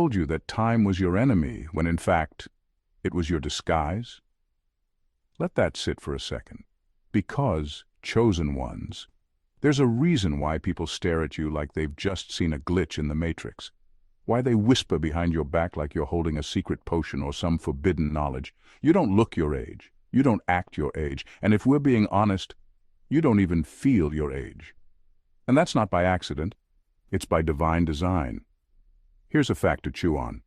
told you that time was your enemy when in fact it was your disguise? Let that sit for a second. Because, chosen ones, there's a reason why people stare at you like they've just seen a glitch in the Matrix. Why they whisper behind your back like you're holding a secret potion or some forbidden knowledge. You don't look your age. You don't act your age. And if we're being honest, you don't even feel your age. And that's not by accident. It's by divine design. Here's a fact to chew on.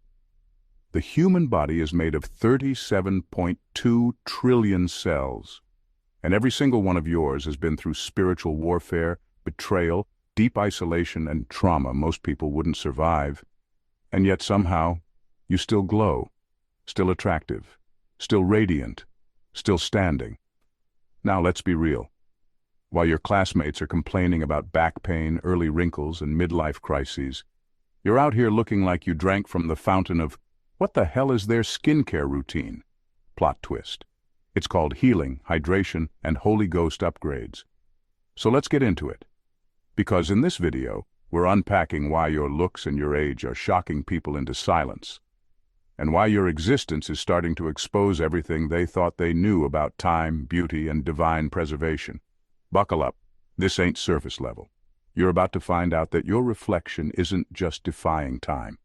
The human body is made of 37.2 trillion cells. And every single one of yours has been through spiritual warfare, betrayal, deep isolation, and trauma most people wouldn't survive. And yet somehow, you still glow, still attractive, still radiant, still standing. Now let's be real. While your classmates are complaining about back pain, early wrinkles, and midlife crises, you're out here looking like you drank from the fountain of, what the hell is their skincare routine? Plot twist. It's called healing, hydration, and Holy Ghost upgrades. So let's get into it. Because in this video, we're unpacking why your looks and your age are shocking people into silence, and why your existence is starting to expose everything they thought they knew about time, beauty, and divine preservation. Buckle up. This ain't surface level. You're about to find out that your reflection isn't just defying time.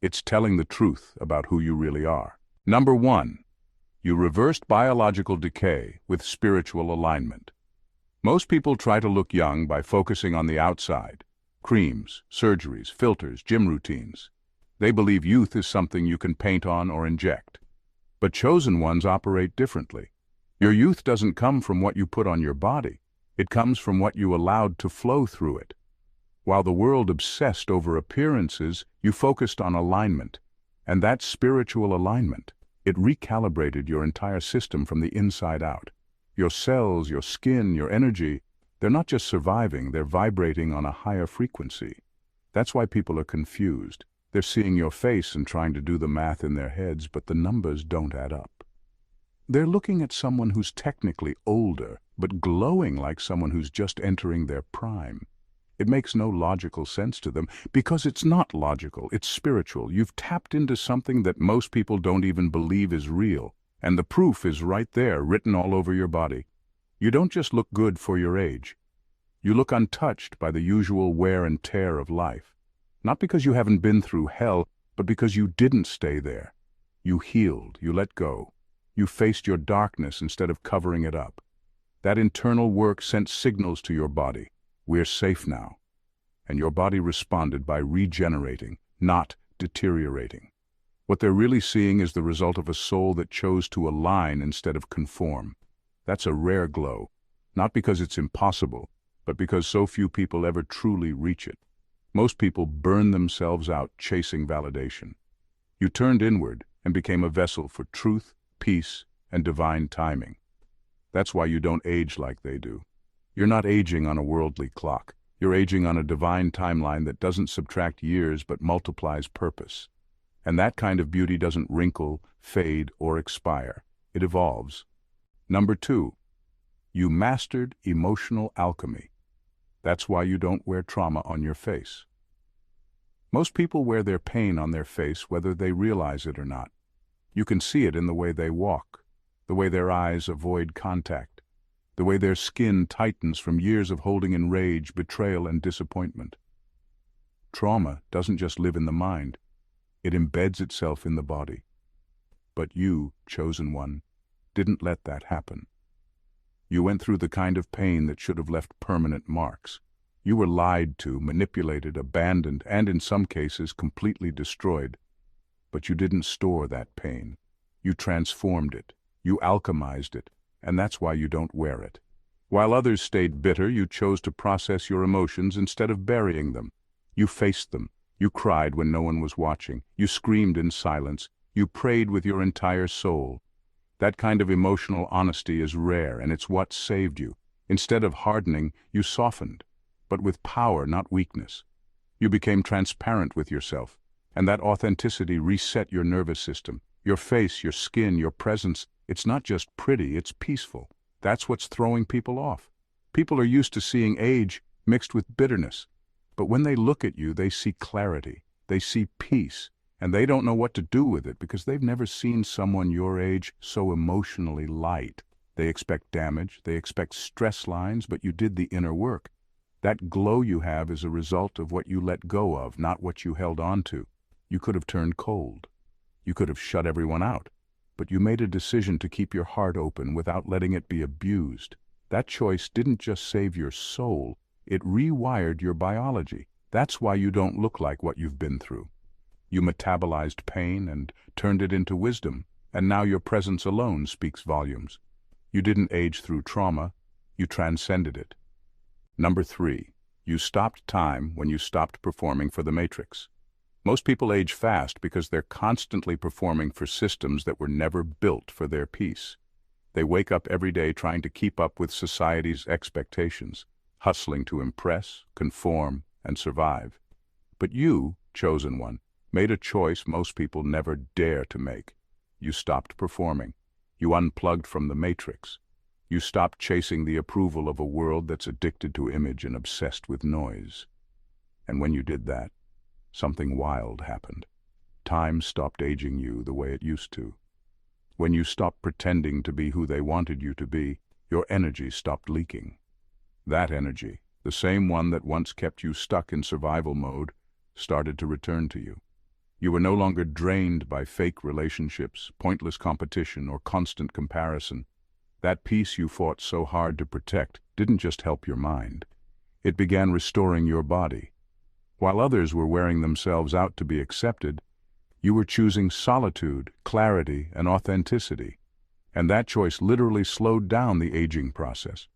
It's telling the truth about who you really are. Number 1. You reversed biological decay with spiritual alignment. Most people try to look young by focusing on the outside. Creams, surgeries, filters, gym routines. They believe youth is something you can paint on or inject. But chosen ones operate differently. Your youth doesn't come from what you put on your body. It comes from what you allowed to flow through it. While the world obsessed over appearances, you focused on alignment. And that spiritual alignment, it recalibrated your entire system from the inside out. Your cells, your skin, your energy, they're not just surviving, they're vibrating on a higher frequency. That's why people are confused. They're seeing your face and trying to do the math in their heads, but the numbers don't add up. They're looking at someone who's technically older, but glowing like someone who's just entering their prime. It makes no logical sense to them, because it's not logical, it's spiritual. You've tapped into something that most people don't even believe is real, and the proof is right there, written all over your body. You don't just look good for your age. You look untouched by the usual wear and tear of life. Not because you haven't been through hell, but because you didn't stay there. You healed, you let go. You faced your darkness instead of covering it up. That internal work sent signals to your body. We're safe now. And your body responded by regenerating, not deteriorating. What they're really seeing is the result of a soul that chose to align instead of conform. That's a rare glow, not because it's impossible, but because so few people ever truly reach it. Most people burn themselves out chasing validation. You turned inward and became a vessel for truth, peace, and divine timing. That's why you don't age like they do. You're not aging on a worldly clock. You're aging on a divine timeline that doesn't subtract years but multiplies purpose. And that kind of beauty doesn't wrinkle, fade, or expire. It evolves. Number 2. You mastered emotional alchemy. That's why you don't wear trauma on your face. Most people wear their pain on their face whether they realize it or not. You can see it in the way they walk, the way their eyes avoid contact, the way their skin tightens from years of holding in rage, betrayal, and disappointment. Trauma doesn't just live in the mind. It embeds itself in the body. But you, chosen one, didn't let that happen. You went through the kind of pain that should have left permanent marks. You were lied to, manipulated, abandoned, and in some cases completely destroyed. But you didn't store that pain. You transformed it. You alchemized it. And that's why you don't wear it. While others stayed bitter, you chose to process your emotions instead of burying them. You faced them. You cried when no one was watching. You screamed in silence. You prayed with your entire soul. That kind of emotional honesty is rare, and it's what saved you. Instead of hardening, you softened, but with power, not weakness. You became transparent with yourself, and that authenticity reset your nervous system. Your face, your skin, your presence, it's not just pretty, it's peaceful. That's what's throwing people off. People are used to seeing age mixed with bitterness. But when they look at you, they see clarity. They see peace. And they don't know what to do with it because they've never seen someone your age so emotionally light. They expect damage, they expect stress lines, but you did the inner work. That glow you have is a result of what you let go of, not what you held on to. You could have turned cold. You could have shut everyone out. But you made a decision to keep your heart open without letting it be abused. That choice didn't just save your soul, it rewired your biology. That's why you don't look like what you've been through. You metabolized pain and turned it into wisdom, and now your presence alone speaks volumes. You didn't age through trauma, you transcended it. Number 3, you stopped time when you stopped performing for the matrix. Most people age fast because they're constantly performing for systems that were never built for their peace. They wake up every day trying to keep up with society's expectations, hustling to impress, conform, and survive. But you, chosen one, made a choice most people never dare to make. You stopped performing. You unplugged from the matrix. You stopped chasing the approval of a world that's addicted to image and obsessed with noise. And when you did that, something wild happened. Time stopped aging you the way it used to. When you stopped pretending to be who they wanted you to be, your energy stopped leaking. That energy, the same one that once kept you stuck in survival mode, started to return to you. You were no longer drained by fake relationships, pointless competition, or constant comparison. That peace you fought so hard to protect didn't just help your mind. It began restoring your body. While others were wearing themselves out to be accepted, you were choosing solitude, clarity, and authenticity. And that choice literally slowed down the aging process.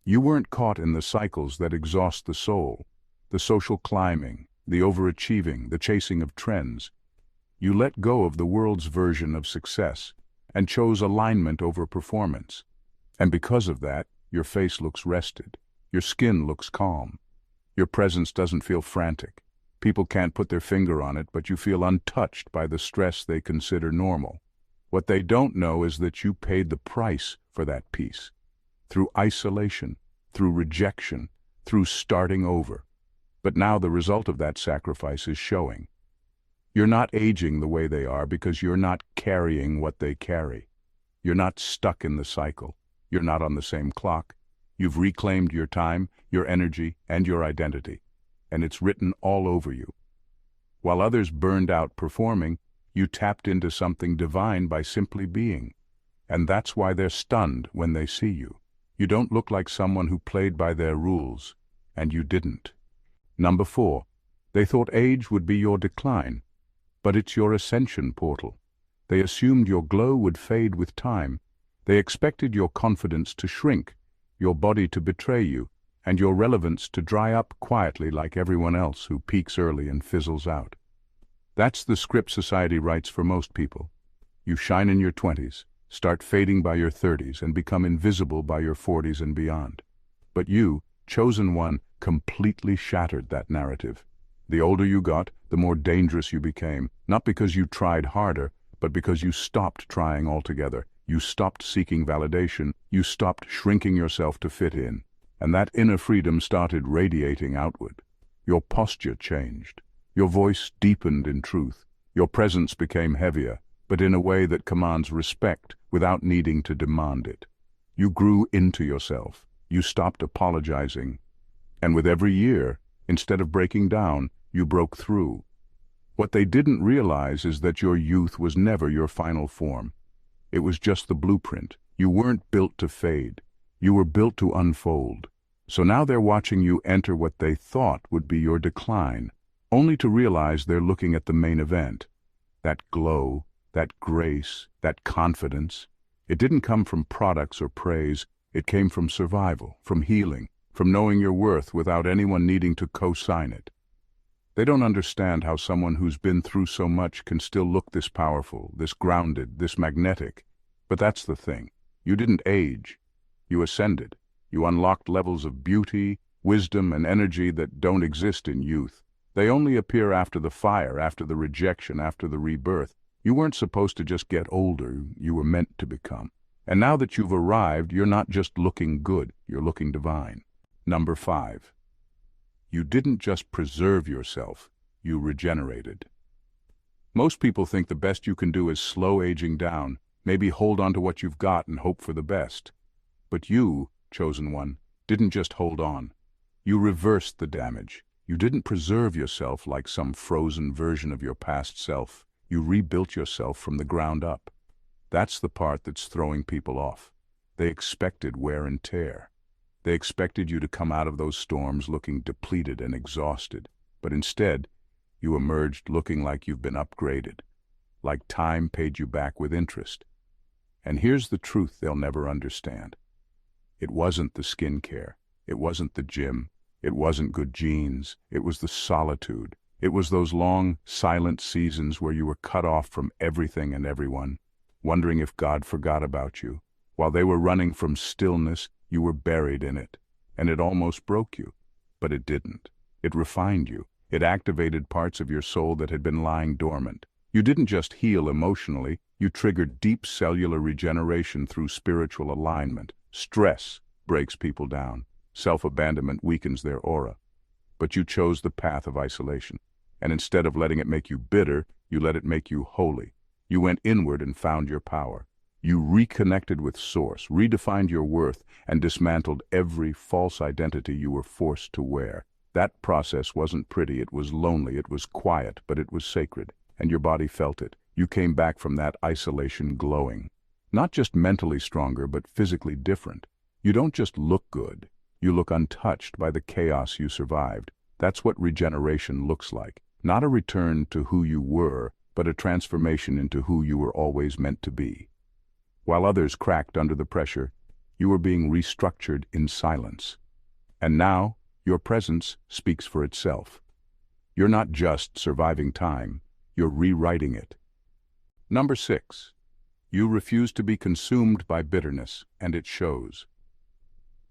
You weren't caught in the cycles that exhaust the soul, the social climbing, the overachieving, the chasing of trends. You let go of the world's version of success and chose alignment over performance. And because of that, your face looks rested, your skin looks calm, your presence doesn't feel frantic. People can't put their finger on it, but you feel untouched by the stress they consider normal. What they don't know is that you paid the price for that peace. Through isolation, through rejection, through starting over. But now the result of that sacrifice is showing. You're not aging the way they are because you're not carrying what they carry. You're not stuck in the cycle. You're not on the same clock. You've reclaimed your time, your energy, and your identity. And it's written all over you. While others burned out performing, you tapped into something divine by simply being. And that's why they're stunned when they see you. You don't look like someone who played by their rules, and you didn't. Number 4, they thought age would be your decline, but it's your ascension portal. They assumed your glow would fade with time. They expected your confidence to shrink, your body to betray you, and your relevance to dry up quietly like everyone else who peaks early and fizzles out. That's the script society writes for most people. You shine in your 20s, start fading by your 30s, and become invisible by your 40s and beyond. But you, chosen one, completely shattered that narrative. The older you got, the more dangerous you became, not because you tried harder, but because you stopped trying altogether. You stopped seeking validation. You stopped shrinking yourself to fit in. And that inner freedom started radiating outward. Your posture changed. Your voice deepened in truth. Your presence became heavier, but in a way that commands respect without needing to demand it. You grew into yourself. You stopped apologizing. And with every year, instead of breaking down, you broke through. What they didn't realize is that your youth was never your final form. It was just the blueprint. You weren't built to fade. You were built to unfold. So now they're watching you enter what they thought would be your decline, only to realize they're looking at the main event. That glow, that grace, that confidence. It didn't come from products or praise. It came from survival, from healing, from knowing your worth without anyone needing to co-sign it. They don't understand how someone who's been through so much can still look this powerful, this grounded, this magnetic. But that's the thing. You didn't age. You ascended. You unlocked levels of beauty, wisdom, and energy that don't exist in youth. They only appear after the fire, after the rejection, after the rebirth. You weren't supposed to just get older. You were meant to become. And now that you've arrived, you're not just looking good. You're looking divine. Number 5. You didn't just preserve yourself. You regenerated. Most people think the best you can do is slow aging down, maybe hold on to what you've got and hope for the best. But you, chosen one, didn't just hold on. You reversed the damage. You didn't preserve yourself like some frozen version of your past self. You rebuilt yourself from the ground up. That's the part that's throwing people off. They expected wear and tear. They expected you to come out of those storms looking depleted and exhausted. But instead, you emerged looking like you've been upgraded, like time paid you back with interest. And here's the truth they'll never understand. It wasn't the skincare. It wasn't the gym. It wasn't good genes. It was the solitude. It was those long, silent seasons where you were cut off from everything and everyone, wondering if God forgot about you. While they were running from stillness, you were buried in it, and it almost broke you. But it didn't. It refined you. It activated parts of your soul that had been lying dormant. You didn't just heal emotionally, you triggered deep cellular regeneration through spiritual alignment. Stress breaks people down. Self-abandonment weakens their aura. But you chose the path of isolation. And instead of letting it make you bitter, you let it make you holy. You went inward and found your power. You reconnected with Source, redefined your worth, and dismantled every false identity you were forced to wear. That process wasn't pretty, it was lonely, it was quiet, but it was sacred, and your body felt it. You came back from that isolation glowing. Not just mentally stronger, but physically different. You don't just look good, you look untouched by the chaos you survived. That's what regeneration looks like. Not a return to who you were, but a transformation into who you were always meant to be. While others cracked under the pressure, you were being restructured in silence. And now, your presence speaks for itself. You're not just surviving time, you're rewriting it. Number 6. You refuse to be consumed by bitterness, and it shows.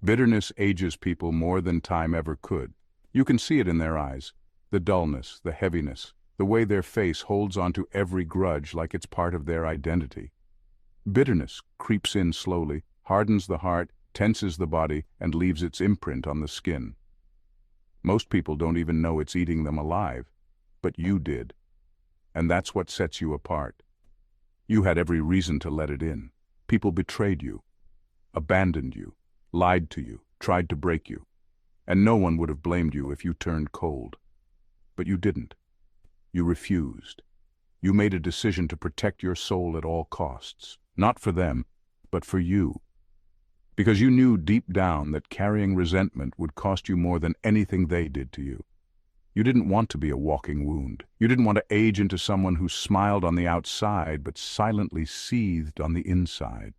Bitterness ages people more than time ever could. You can see it in their eyes, the dullness, the heaviness, the way their face holds onto every grudge like it's part of their identity. Bitterness creeps in slowly, hardens the heart, tenses the body, and leaves its imprint on the skin. Most people don't even know it's eating them alive, but you did. And that's what sets you apart. You had every reason to let it in. People betrayed you, abandoned you, lied to you, tried to break you. And no one would have blamed you if you turned cold. But you didn't. You refused. You made a decision to protect your soul at all costs. Not for them, but for you. Because you knew deep down that carrying resentment would cost you more than anything they did to you. You didn't want to be a walking wound. You didn't want to age into someone who smiled on the outside but silently seethed on the inside.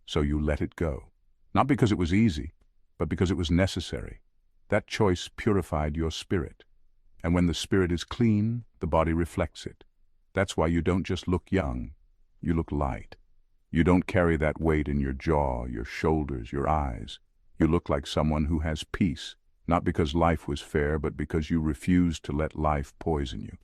So you let it go. Not because it was easy, but because it was necessary. That choice purified your spirit. And when the spirit is clean, the body reflects it. That's why you don't just look young, you look light. You don't carry that weight in your jaw, your shoulders, your eyes. You look like someone who has peace, not because life was fair, but because you refused to let life poison you.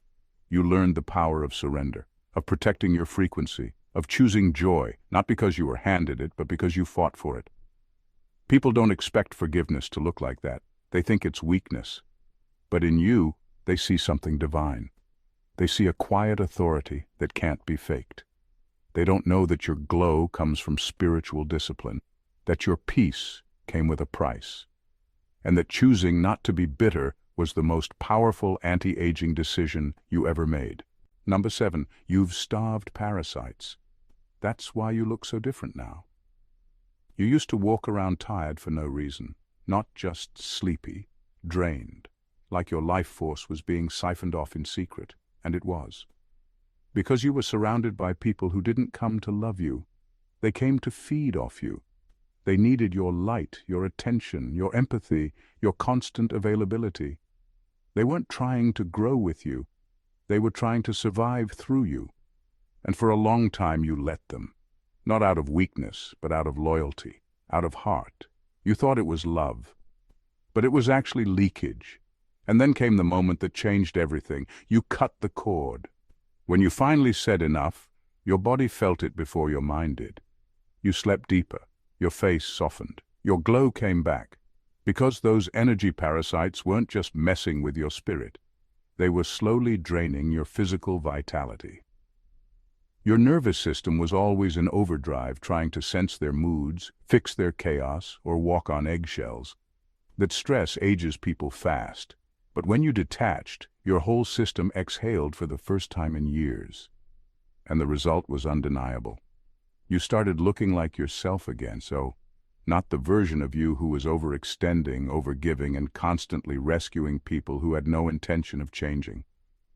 You learned the power of surrender, of protecting your frequency, of choosing joy, not because you were handed it, but because you fought for it. People don't expect forgiveness to look like that. They think it's weakness. But in you, they see something divine. They see a quiet authority that can't be faked. They don't know that your glow comes from spiritual discipline, that your peace came with a price, and that choosing not to be bitter was the most powerful anti-aging decision you ever made. Number 7, you've starved parasites. That's why you look so different now. You used to walk around tired for no reason, not just sleepy, drained, like your life force was being siphoned off in secret, and it was. Because you were surrounded by people who didn't come to love you. They came to feed off you. They needed your light, your attention, your empathy, your constant availability. They weren't trying to grow with you. They were trying to survive through you. And for a long time you let them. Not out of weakness, but out of loyalty, out of heart. You thought it was love. But it was actually leakage. And then came the moment that changed everything. You cut the cord. When you finally said enough, your body felt it before your mind did. You slept deeper, your face softened, your glow came back, because those energy parasites weren't just messing with your spirit. They were slowly draining your physical vitality. Your nervous system was always in overdrive, trying to sense their moods, fix their chaos, or walk on eggshells. That stress ages people fast, but when you detached, your whole system exhaled for the first time in years. And the result was undeniable. You started looking like yourself again, so not the version of you who was overextending, overgiving, and constantly rescuing people who had no intention of changing.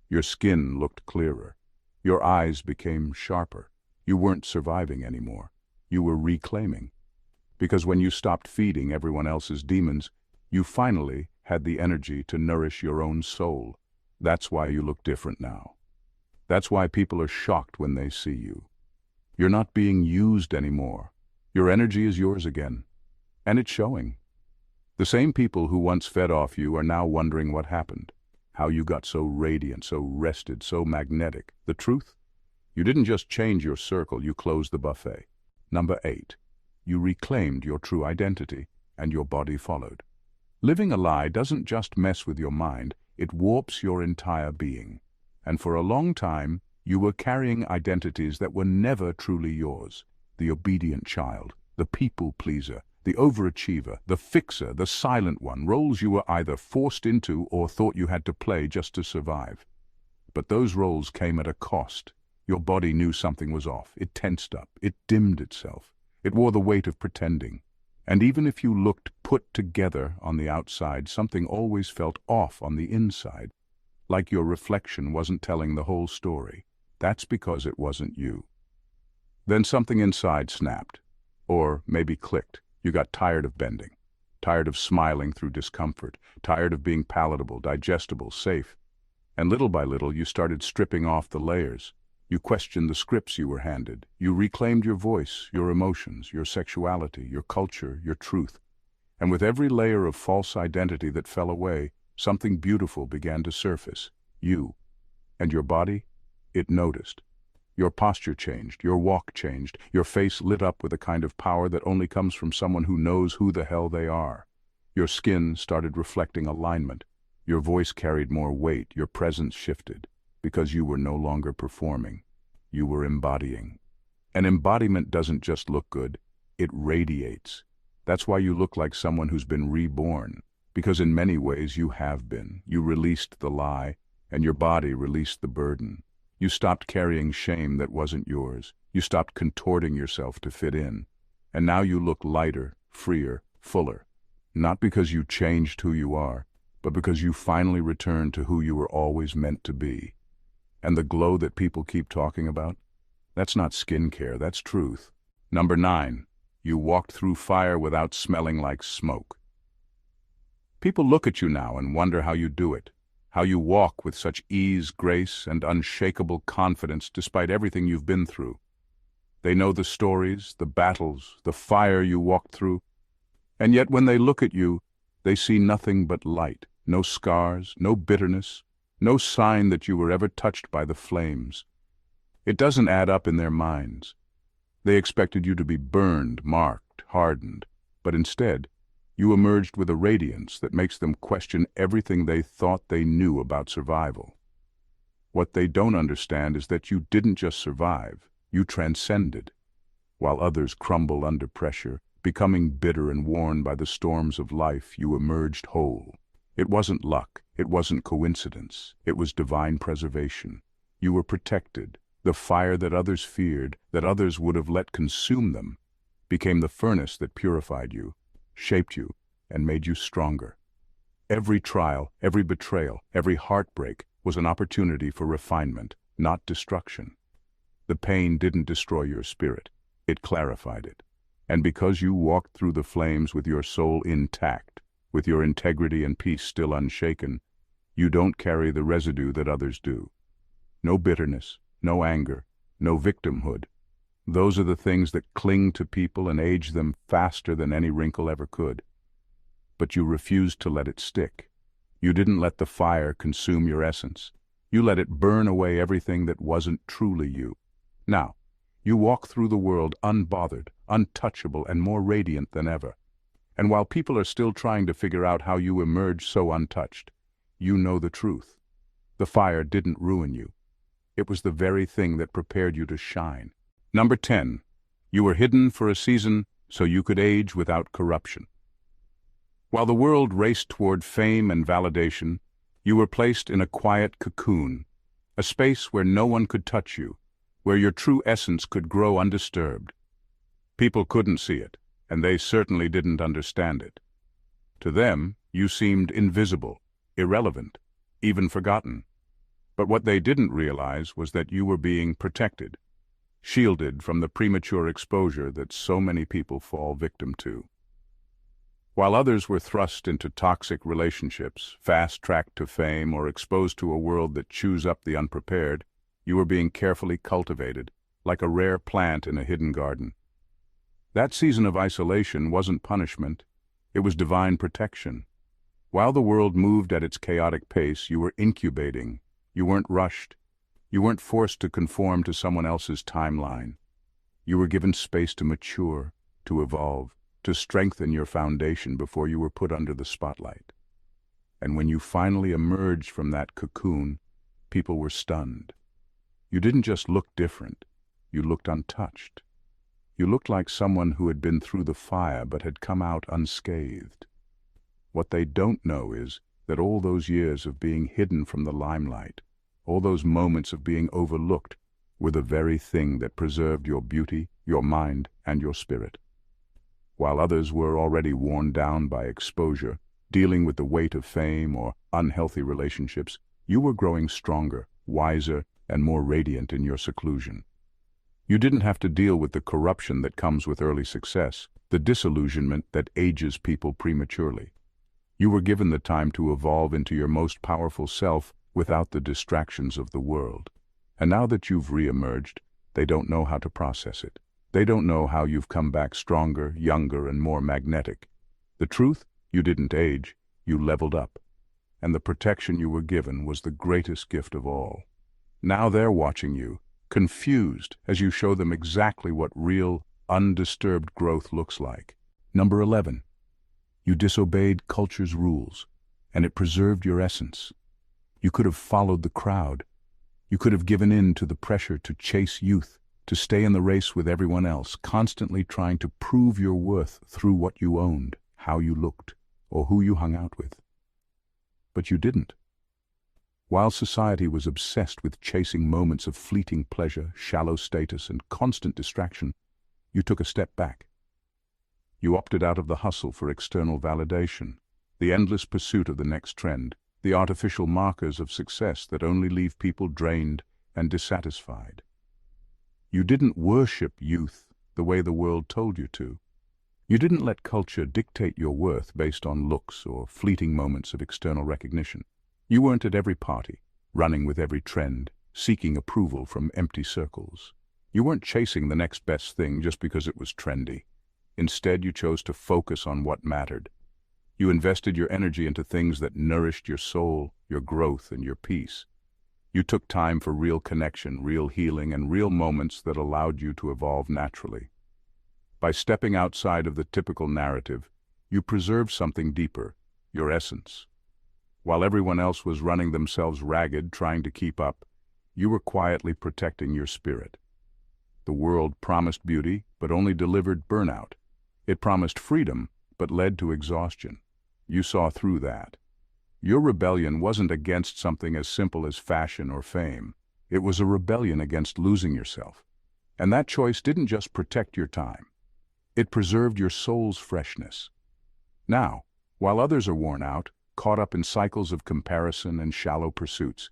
Your skin looked clearer. Your eyes became sharper. You weren't surviving anymore. You were reclaiming. Because when you stopped feeding everyone else's demons, you finally had the energy to nourish your own soul. That's why you look different now. That's why people are shocked when they see you. You're not being used anymore. Your energy is yours again. And it's showing. The same people who once fed off you are now wondering what happened. How you got so radiant, so rested, so magnetic. The truth? You didn't just change your circle, you closed the buffet. Number 8. You reclaimed your true identity, and your body followed. Living a lie doesn't just mess with your mind, it warps your entire being. And for a long time, you were carrying identities that were never truly yours. The obedient child, the people pleaser, the overachiever, the fixer, the silent one, roles you were either forced into or thought you had to play just to survive. But those roles came at a cost. Your body knew something was off. It tensed up. It dimmed itself. It wore the weight of pretending. And even if you looked put together on the outside, something always felt off on the inside, like your reflection wasn't telling the whole story. That's because it wasn't you. Then something inside snapped, or maybe clicked. You got tired of bending, tired of smiling through discomfort, tired of being palatable, digestible, safe. And little by little, you started stripping off the layers. You questioned the scripts you were handed. You reclaimed your voice, your emotions, your sexuality, your culture, your truth. And with every layer of false identity that fell away, something beautiful began to surface. You. And your body? It noticed. Your posture changed, your walk changed, your face lit up with a kind of power that only comes from someone who knows who the hell they are. Your skin started reflecting alignment. Your voice carried more weight, your presence shifted, because you were no longer performing. You were embodying. An embodiment doesn't just look good, it radiates. That's why you look like someone who's been reborn, because in many ways you have been. You released the lie, and your body released the burden. You stopped carrying shame that wasn't yours. You stopped contorting yourself to fit in. And now you look lighter, freer, fuller. Not because you changed who you are, but because you finally returned to who you were always meant to be. And the glow that people keep talking about? That's not skincare, that's truth. Number 9. You walked through fire without smelling like smoke. People look at you now and wonder how you do it. How you walk with such ease, grace, and unshakable confidence despite everything you've been through. They know the stories, the battles, the fire you walked through. And yet when they look at you, they see nothing but light, no scars, no bitterness, no sign that you were ever touched by the flames. It doesn't add up in their minds. They expected you to be burned, marked, hardened, but instead, you emerged with a radiance that makes them question everything they thought they knew about survival. What they don't understand is that you didn't just survive, you transcended. While others crumble under pressure, becoming bitter and worn by the storms of life, you emerged whole. It wasn't luck, it wasn't coincidence, it was divine preservation. You were protected. The fire that others feared, that others would have let consume them, became the furnace that purified you, shaped you, and made you stronger. Every trial, every betrayal, every heartbreak was an opportunity for refinement, not destruction. The pain didn't destroy your spirit, it clarified it. And because you walked through the flames with your soul intact, with your integrity and peace still unshaken, you don't carry the residue that others do. No bitterness, no anger, no victimhood. Those are the things that cling to people and age them faster than any wrinkle ever could. But you refused to let it stick. You didn't let the fire consume your essence. You let it burn away everything that wasn't truly you. Now, you walk through the world unbothered, untouchable, and more radiant than ever. And while people are still trying to figure out how you emerged so untouched, you know the truth. The fire didn't ruin you. It was the very thing that prepared you to shine. Number 10. You were hidden for a season so you could age without corruption. While the world raced toward fame and validation, you were placed in a quiet cocoon, a space where no one could touch you, where your true essence could grow undisturbed. People couldn't see it, and they certainly didn't understand it. To them, you seemed invisible, irrelevant, even forgotten. But what they didn't realize was that you were being protected, shielded from the premature exposure that so many people fall victim to. While others were thrust into toxic relationships, fast-tracked to fame, or exposed to a world that chews up the unprepared, you were being carefully cultivated, like a rare plant in a hidden garden. That season of isolation wasn't punishment, it was divine protection. While the world moved at its chaotic pace, you were incubating. You weren't rushed. You weren't forced to conform to someone else's timeline. You were given space to mature, to evolve, to strengthen your foundation before you were put under the spotlight. And when you finally emerged from that cocoon, people were stunned. You didn't just look different, you looked untouched. You looked like someone who had been through the fire but had come out unscathed. What they don't know is that all those years of being hidden from the limelight, all those moments of being overlooked, were the very thing that preserved your beauty, your mind, and your spirit. While others were already worn down by exposure, dealing with the weight of fame or unhealthy relationships, you were growing stronger, wiser, and more radiant in your seclusion. You didn't have to deal with the corruption that comes with early success, the disillusionment that ages people prematurely. You were given the time to evolve into your most powerful self without the distractions of the world. And now that you've re-emerged, they don't know how to process it. They don't know how you've come back stronger, younger, and more magnetic. The truth? You didn't age, you leveled up. And the protection you were given was the greatest gift of all. Now they're watching you, confused as you show them exactly what real, undisturbed growth looks like. Number 11. You disobeyed culture's rules, and it preserved your essence. You could have followed the crowd. You could have given in to the pressure to chase youth, to stay in the race with everyone else, constantly trying to prove your worth through what you owned, how you looked, or who you hung out with. But you didn't. While society was obsessed with chasing moments of fleeting pleasure, shallow status, and constant distraction, you took a step back. You opted out of the hustle for external validation, the endless pursuit of the next trend, the artificial markers of success that only leave people drained and dissatisfied. You didn't worship youth the way the world told you to. You didn't let culture dictate your worth based on looks or fleeting moments of external recognition. You weren't at every party, running with every trend, seeking approval from empty circles. You weren't chasing the next best thing just because it was trendy. Instead, you chose to focus on what mattered. You invested your energy into things that nourished your soul, your growth, and your peace. You took time for real connection, real healing, and real moments that allowed you to evolve naturally. By stepping outside of the typical narrative, you preserved something deeper, your essence. While everyone else was running themselves ragged, trying to keep up, you were quietly protecting your spirit. The world promised beauty, but only delivered burnout. It promised freedom, but led to exhaustion. You saw through that. Your rebellion wasn't against something as simple as fashion or fame. It was a rebellion against losing yourself. And that choice didn't just protect your time. It preserved your soul's freshness. Now, while others are worn out, caught up in cycles of comparison and shallow pursuits,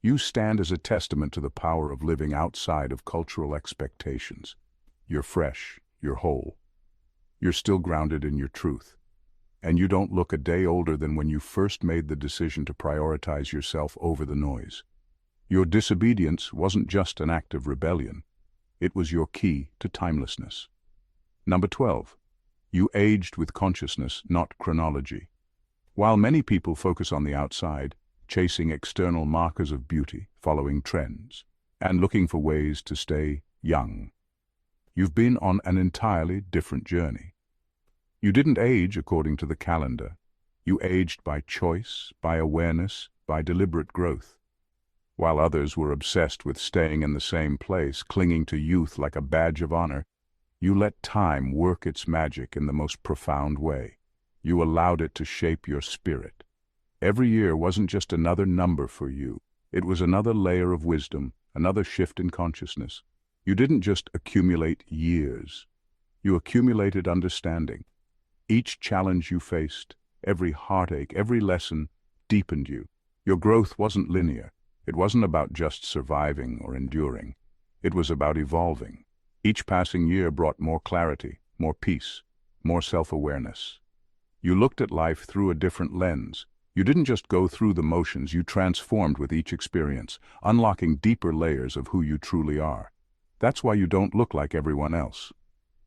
you stand as a testament to the power of living outside of cultural expectations. You're fresh, you're whole. You're still grounded in your truth. And you don't look a day older than when you first made the decision to prioritize yourself over the noise. Your disobedience wasn't just an act of rebellion. It was your key to timelessness. Number 12. You aged with consciousness, not chronology. While many people focus on the outside, chasing external markers of beauty, following trends, and looking for ways to stay young, you've been on an entirely different journey. You didn't age according to the calendar. You aged by choice, by awareness, by deliberate growth. While others were obsessed with staying in the same place, clinging to youth like a badge of honor, you let time work its magic in the most profound way. You allowed it to shape your spirit. Every year wasn't just another number for you. It was another layer of wisdom, another shift in consciousness. You didn't just accumulate years. You accumulated understanding. Each challenge you faced, every heartache, every lesson, deepened you. Your growth wasn't linear. It wasn't about just surviving or enduring. It was about evolving. Each passing year brought more clarity, more peace, more self-awareness. You looked at life through a different lens. You didn't just go through the motions, you transformed with each experience, unlocking deeper layers of who you truly are. That's why you don't look like everyone else.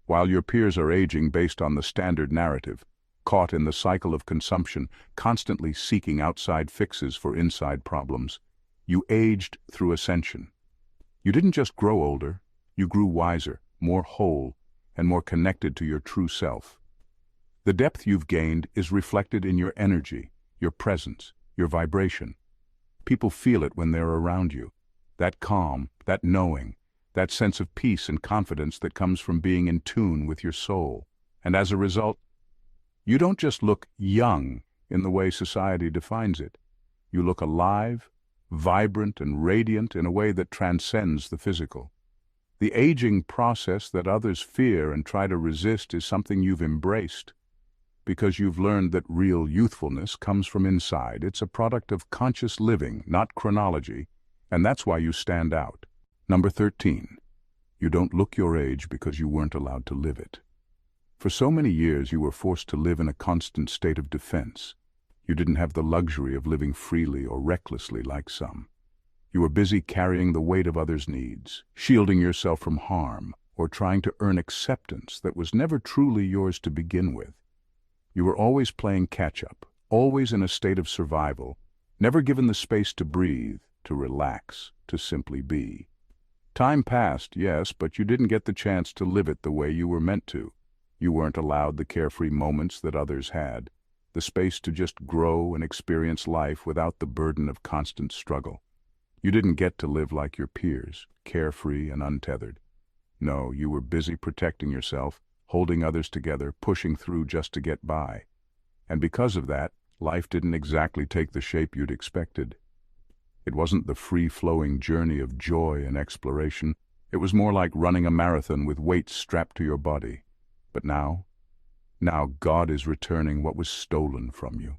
While your peers are aging based on the standard narrative, caught in the cycle of consumption, constantly seeking outside fixes for inside problems, you aged through ascension. You didn't just grow older, you grew wiser, more whole, and more connected to your true self. The depth you've gained is reflected in your energy, your presence, your vibration. People feel it when they're around you. That calm, that knowing, that sense of peace and confidence that comes from being in tune with your soul. And as a result, you don't just look young in the way society defines it. You look alive, vibrant, and radiant in a way that transcends the physical. The aging process that others fear and try to resist is something you've embraced, because you've learned that real youthfulness comes from inside. It's a product of conscious living, not chronology, and that's why you stand out. Number 13. You don't look your age because you weren't allowed to live it. For so many years you were forced to live in a constant state of defense. You didn't have the luxury of living freely or recklessly like some. You were busy carrying the weight of others' needs, shielding yourself from harm, or trying to earn acceptance that was never truly yours to begin with. You were always playing catch-up, always in a state of survival, never given the space to breathe, to relax, to simply be. Time passed, yes, but you didn't get the chance to live it the way you were meant to. You weren't allowed the carefree moments that others had, the space to just grow and experience life without the burden of constant struggle. You didn't get to live like your peers, carefree and untethered. No, you were busy protecting yourself, holding others together, pushing through just to get by. And because of that, life didn't exactly take the shape you'd expected. It wasn't the free-flowing journey of joy and exploration. It was more like running a marathon with weights strapped to your body. But now God is returning what was stolen from you.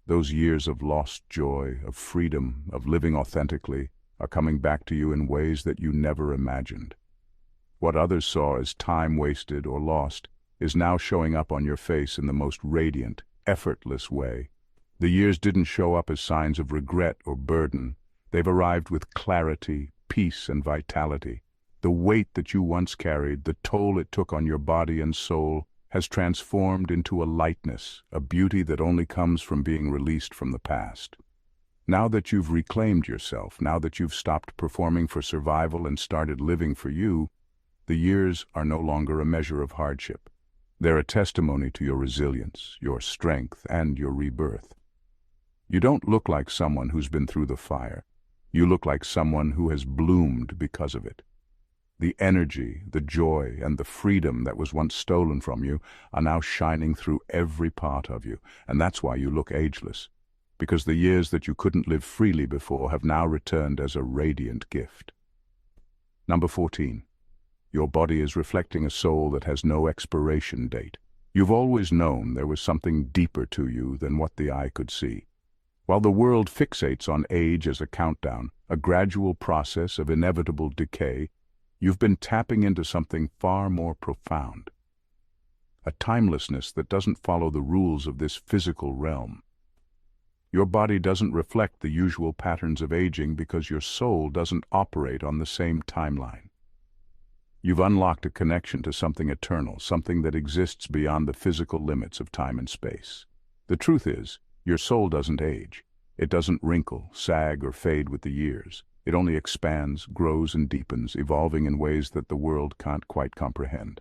Those years of lost joy, of freedom, of living authentically, are coming back to you in ways that you never imagined. What others saw as time wasted or lost is now showing up on your face in the most radiant, effortless way. The years didn't show up as signs of regret or burden. They've arrived with clarity, peace, and vitality. The weight that you once carried, the toll it took on your body and soul, has transformed into a lightness, a beauty that only comes from being released from the past. Now that you've reclaimed yourself, now that you've stopped performing for survival and started living for you, the years are no longer a measure of hardship. They're a testimony to your resilience, your strength, and your rebirth. You don't look like someone who's been through the fire. You look like someone who has bloomed because of it. The energy, the joy, and the freedom that was once stolen from you are now shining through every part of you, and that's why you look ageless, because the years that you couldn't live freely before have now returned as a radiant gift. Number 14. Your body is reflecting a soul that has no expiration date. You've always known there was something deeper to you than what the eye could see. While the world fixates on age as a countdown, a gradual process of inevitable decay, you've been tapping into something far more profound. A timelessness that doesn't follow the rules of this physical realm. Your body doesn't reflect the usual patterns of aging because your soul doesn't operate on the same timeline. You've unlocked a connection to something eternal, something that exists beyond the physical limits of time and space. The truth is, your soul doesn't age. It doesn't wrinkle, sag, or fade with the years. It only expands, grows, and deepens, evolving in ways that the world can't quite comprehend.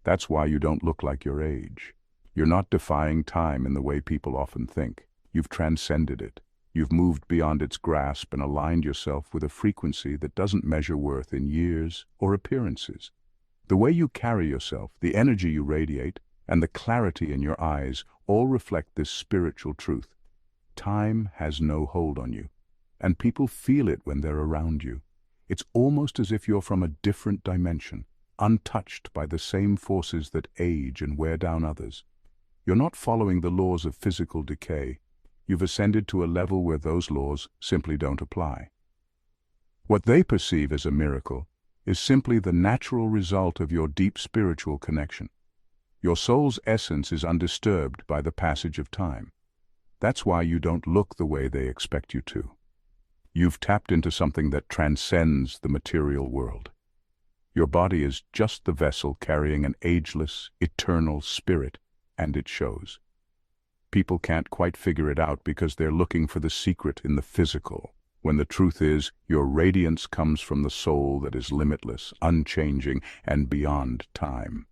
That's why you don't look like your age. You're not defying time in the way people often think. You've transcended it. You've moved beyond its grasp and aligned yourself with a frequency that doesn't measure worth in years or appearances. The way you carry yourself, the energy you radiate, and the clarity in your eyes all reflect this spiritual truth. Time has no hold on you, and people feel it when they're around you. It's almost as if you're from a different dimension, untouched by the same forces that age and wear down others. You're not following the laws of physical decay. You've ascended to a level where those laws simply don't apply. What they perceive as a miracle is simply the natural result of your deep spiritual connection. Your soul's essence is undisturbed by the passage of time. That's why you don't look the way they expect you to. You've tapped into something that transcends the material world. Your body is just the vessel carrying an ageless, eternal spirit, and it shows. People can't quite figure it out because they're looking for the secret in the physical, when the truth is, your radiance comes from the soul that is limitless, unchanging, and beyond time.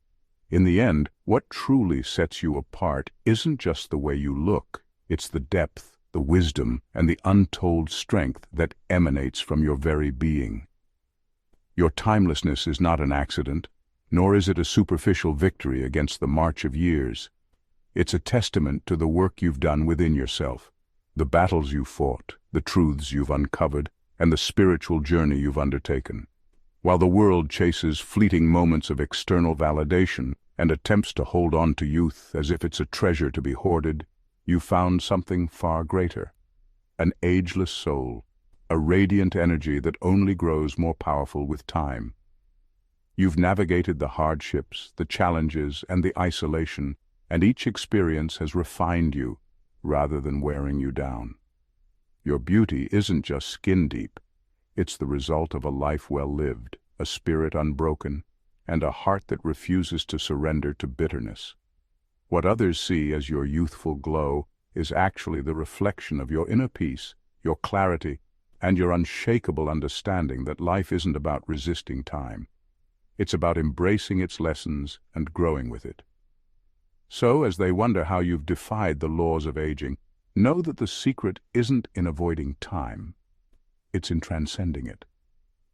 In the end, what truly sets you apart isn't just the way you look, it's the depth, the wisdom, and the untold strength that emanates from your very being. Your timelessness is not an accident, nor is it a superficial victory against the march of years. It's a testament to the work you've done within yourself, the battles you've fought, the truths you've uncovered, and the spiritual journey you've undertaken. While the world chases fleeting moments of external validation and attempts to hold on to youth as if it's a treasure to be hoarded, you found something far greater, an ageless soul, a radiant energy that only grows more powerful with time. You've navigated the hardships, the challenges, and the isolation, and each experience has refined you rather than wearing you down. Your beauty isn't just skin deep, it's the result of a life well lived, a spirit unbroken, and a heart that refuses to surrender to bitterness. What others see as your youthful glow is actually the reflection of your inner peace, your clarity, and your unshakable understanding that life isn't about resisting time. It's about embracing its lessons and growing with it. So, as they wonder how you've defied the laws of aging, know that the secret isn't in avoiding time, it's in transcending it.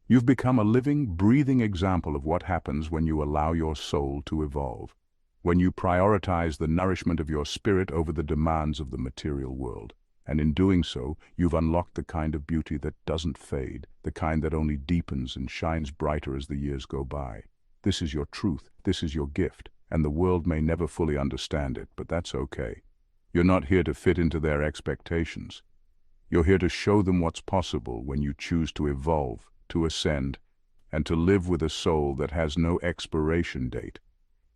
You've become a living, breathing example of what happens when you allow your soul to evolve, when you prioritize the nourishment of your spirit over the demands of the material world. And in doing so, you've unlocked the kind of beauty that doesn't fade, the kind that only deepens and shines brighter as the years go by. This is your truth, this is your gift, and the world may never fully understand it, but that's okay. You're not here to fit into their expectations. You're here to show them what's possible when you choose to evolve, to ascend, and to live with a soul that has no expiration date.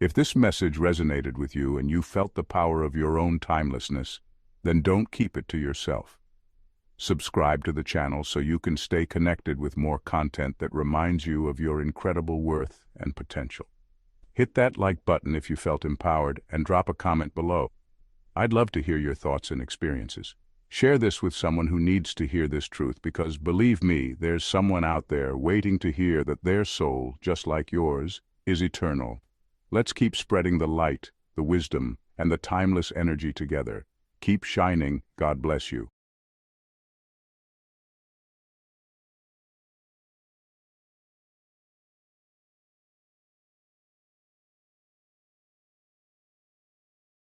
If this message resonated with you and you felt the power of your own timelessness, then don't keep it to yourself. Subscribe to the channel so you can stay connected with more content that reminds you of your incredible worth and potential. Hit that like button if you felt empowered and drop a comment below. I'd love to hear your thoughts and experiences. Share this with someone who needs to hear this truth because, believe me, there's someone out there waiting to hear that their soul, just like yours, is eternal. Let's keep spreading the light, the wisdom, and the timeless energy together. Keep shining. God bless you.